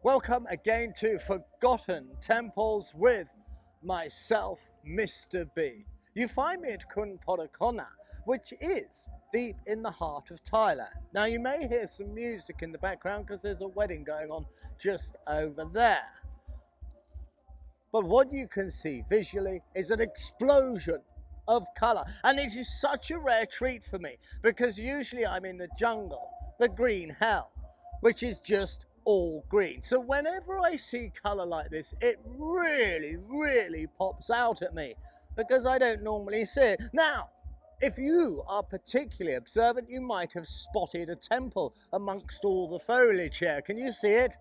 Welcome again to Forgotten Temples with myself, Mr. B. You find me at Kona, which is deep in the heart of Thailand. Now you may hear some music in the background because there's a wedding going on just over there. But what you can see visually is an explosion of colour, and it is such a rare treat for me because usually I'm in the jungle, the green hell, which is just all green. So whenever I see colour like this, it really pops out at me because I don't normally see it. Now, if you are particularly observant, you might have spotted a temple amongst all the foliage here. Can you see it?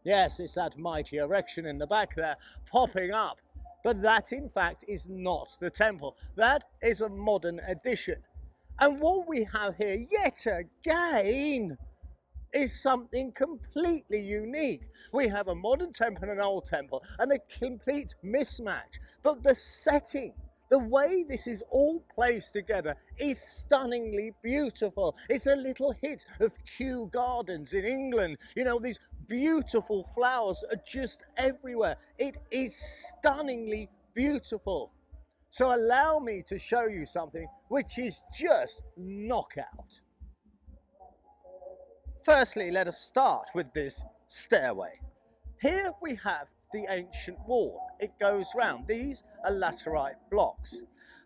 Yes, it's that mighty erection in the back there popping up. But that in fact is not the temple. That is a modern addition. And what we have here yet again is something completely unique. We have a modern temple and an old temple and a complete mismatch. But the setting, the way this is all placed together is stunningly beautiful. It's a little hit of Kew Gardens in England. You know, these beautiful flowers are just everywhere. It is stunningly beautiful. So allow me to show you something which is just knockout. Firstly, let us start with this stairway. Here we have the ancient wall. It goes round. These are laterite blocks.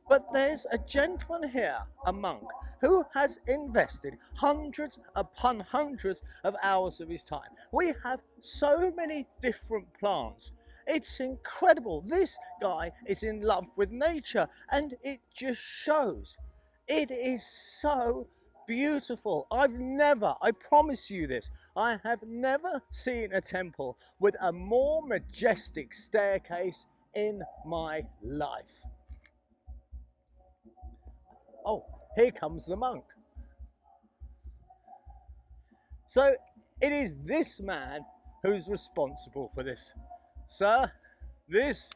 But there's a gentleman here, a monk, who has invested hundreds upon hundreds of hours of his time. We have so many different plants. It's incredible. This guy is in love with nature and it just shows. It is so beautiful. I promise you this, I have never seen a temple with a more majestic staircase in my life. Oh, here comes the monk. So it is this man who's responsible for this. Sir, this,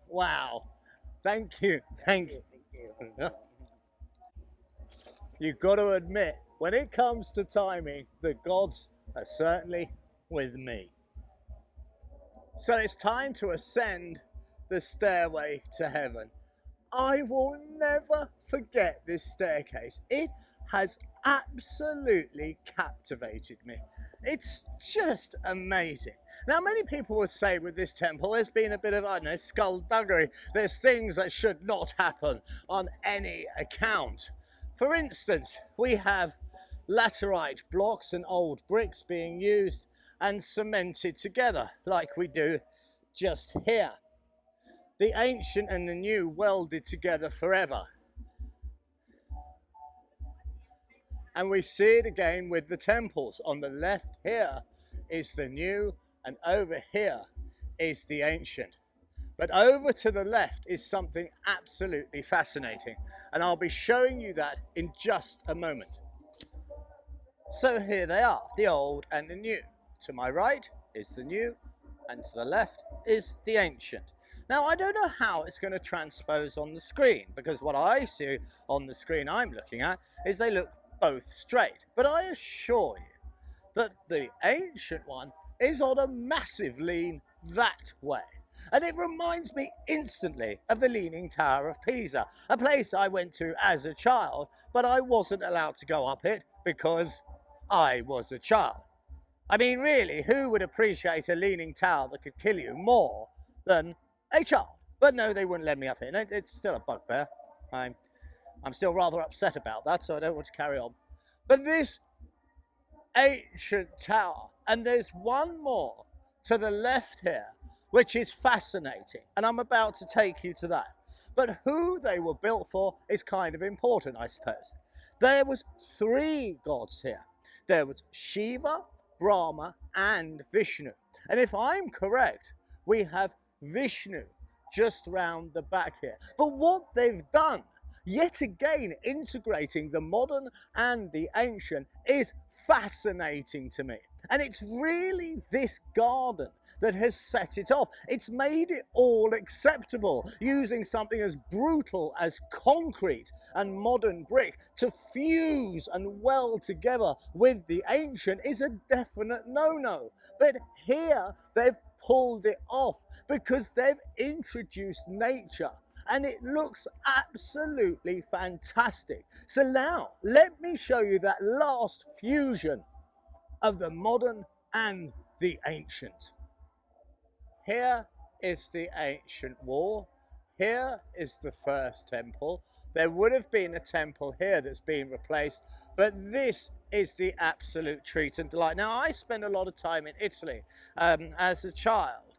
wow, thank you. You've got to admit, when it comes to timing, the gods are certainly with me. So it's time to ascend the stairway to heaven. I will never forget this staircase. It has absolutely captivated me. It's just amazing. Now, many people would say with this temple, there's been a bit of, I don't know, skullduggery. There's things that should not happen on any account. For instance, we have laterite blocks and old bricks being used and cemented together like we do just here. The ancient and the new welded together forever. And we see it again with the temples. On the left here is the new and over here is the ancient. But over to the left is something absolutely fascinating, and I'll be showing you that in just a moment. So here they are, the old and the new. To my right is the new, and to the left is the ancient. Now, I don't know how it's going to transpose on the screen, because what I see on the screen I'm looking at is they look both straight. But I assure you that the ancient one is on a massive lean that way. And it reminds me instantly of the Leaning Tower of Pisa, a place I went to as a child, but I wasn't allowed to go up it because I was a child. I mean, really, who would appreciate a leaning tower that could kill you more than a child? But no, they wouldn't let me up it. And it's still a bugbear. I'm still rather upset about that, so I don't want to carry on. But this ancient tower, and there's one more to the left here, which is fascinating, and I'm about to take you to that. But who they were built for is kind of important, I suppose. There was 3 gods here. There was Shiva, Brahma, and Vishnu. And if I'm correct, we have Vishnu just round the back here. But what they've done, yet again integrating the modern and the ancient, is fascinating to me. And it's really this garden that has set it off. It's made it all acceptable, using something as brutal as concrete and modern brick to fuse and weld together with the ancient is a definite no-no. But here they've pulled it off because they've introduced nature and it looks absolutely fantastic. So now let me show you that last fusion of the modern and the ancient. Here is the ancient wall. Here is the first temple. There would have been a temple here that's been replaced, but this is the absolute treat and delight. Now, I spent a lot of time in Italy as a child,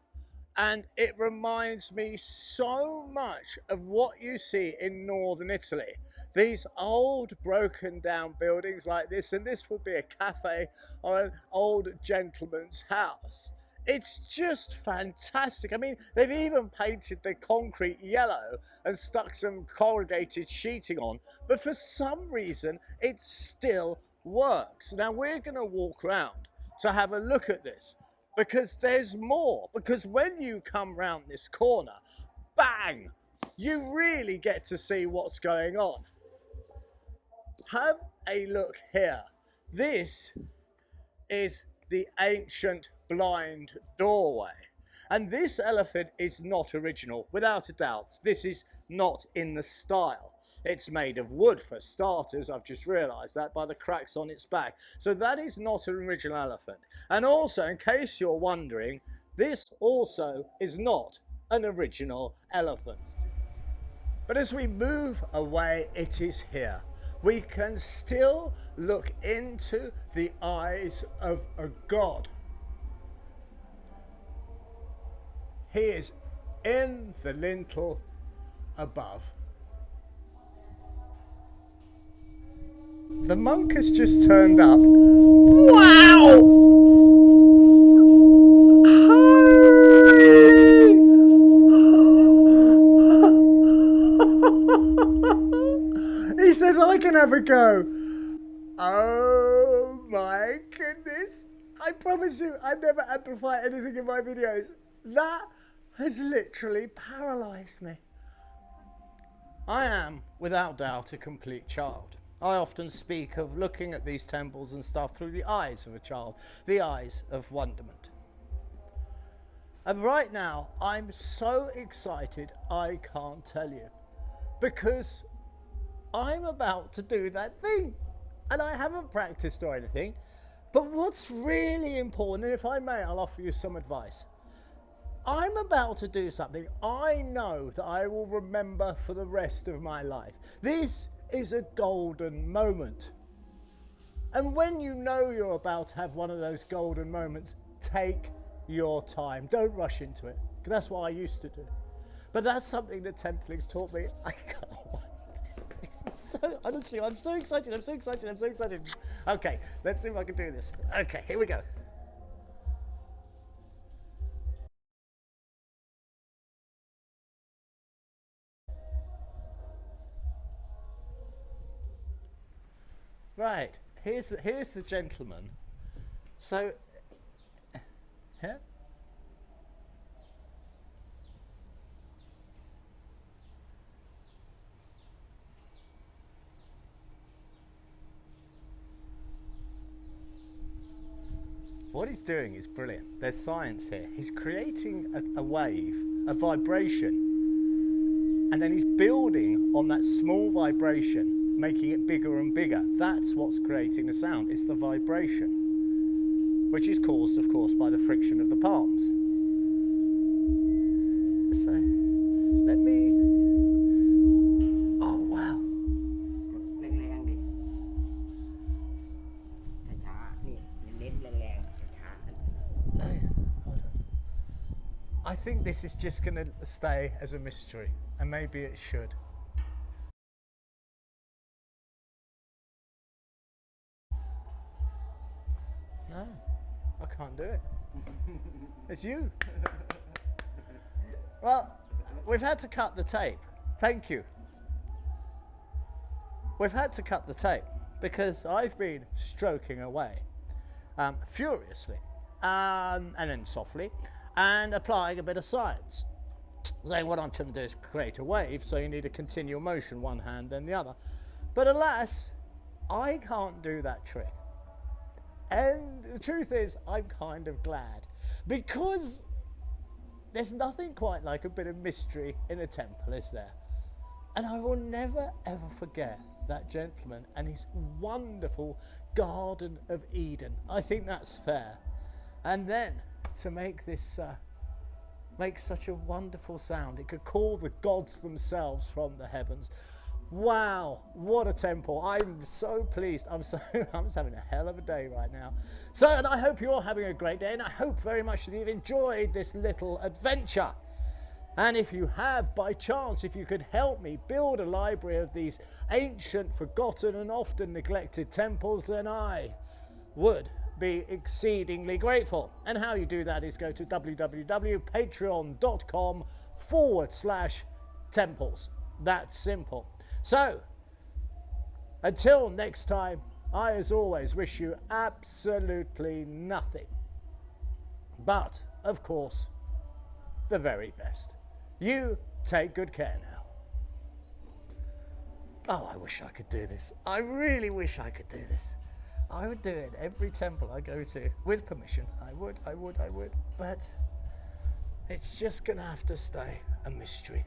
and it reminds me so much of what you see in northern Italy. These old broken down buildings like this, and this would be a cafe or an old gentleman's house. It's just fantastic. I mean, they've even painted the concrete yellow and stuck some corrugated sheeting on, but for some reason it still works. Now we're going to walk around to have a look at this, because there's more. Because when you come round this corner, bang, you really get to see what's going on. Have a look here. This is the ancient blind doorway. And this elephant is not original, without a doubt. This is not in the style. It's made of wood for starters. I've just realised that by the cracks on its back. So that is not an original elephant. And also, in case you're wondering, this also is not an original elephant. But as we move away, it is here. We can still look into the eyes of a god. He is in the lintel above. The monk has just turned up. Wow! He says I can have a go. Oh my goodness. I promise you, I never amplify anything in my videos. That has literally paralysed me. I am, without doubt, a complete child. I often speak of looking at these temples and stuff through the eyes of a child, the eyes of wonderment. And right now, I'm so excited I can't tell you, because I'm about to do that thing, and I haven't practiced or anything, but what's really important, and if I may, I'll offer you some advice. I'm about to do something I know that I will remember for the rest of my life. This is a golden moment. And when you know you're about to have one of those golden moments, take your time. Don't rush into it. That's what I used to do. But that's something that Templings taught me. I can't wait. So, honestly, I'm so excited. I'm so excited. I'm so excited. Okay, let's see if I can do this. Okay, here we go. Right, here's the gentleman. So, yeah. What he's doing is brilliant. There's science here. He's creating a wave, a vibration, and then he's building on that small vibration, making it bigger and bigger. That's what's creating the sound. It's the vibration, which is caused, of course, by the friction of the palms. So, let me... Oh, wow. I think this is just going to stay as a mystery, and maybe it should. No, I can't do it. It's you. Well, we've had to cut the tape. Thank you. We've had to cut the tape because I've been stroking away. furiously, and then softly, and applying a bit of science. Saying what I'm trying to do is create a wave, so you need a continual motion, one hand then the other. But alas, I can't do that trick. And the truth is, I'm kind of glad, because there's nothing quite like a bit of mystery in a temple, is there? And I will never ever forget that gentleman and his wonderful Garden of Eden. I think that's fair. And then to make this make such a wonderful sound, it could call the gods themselves from the heavens. Wow, what a temple. I'm so pleased. I'm just having a hell of a day right now. So, and I hope you're having a great day, and I hope very much that you've enjoyed this little adventure. And if you have, by chance, if you could help me build a library of these ancient, forgotten and often neglected temples, then I would be exceedingly grateful. And how you do that is go to www.patreon.com/temples. That's simple. So, until next time, I as always wish you absolutely nothing but, of course, the very best. You take good care now. Oh, I wish I could do this. I really wish I could do this. I would do it every temple I go to, with permission. I would. But it's just going to have to stay a mystery.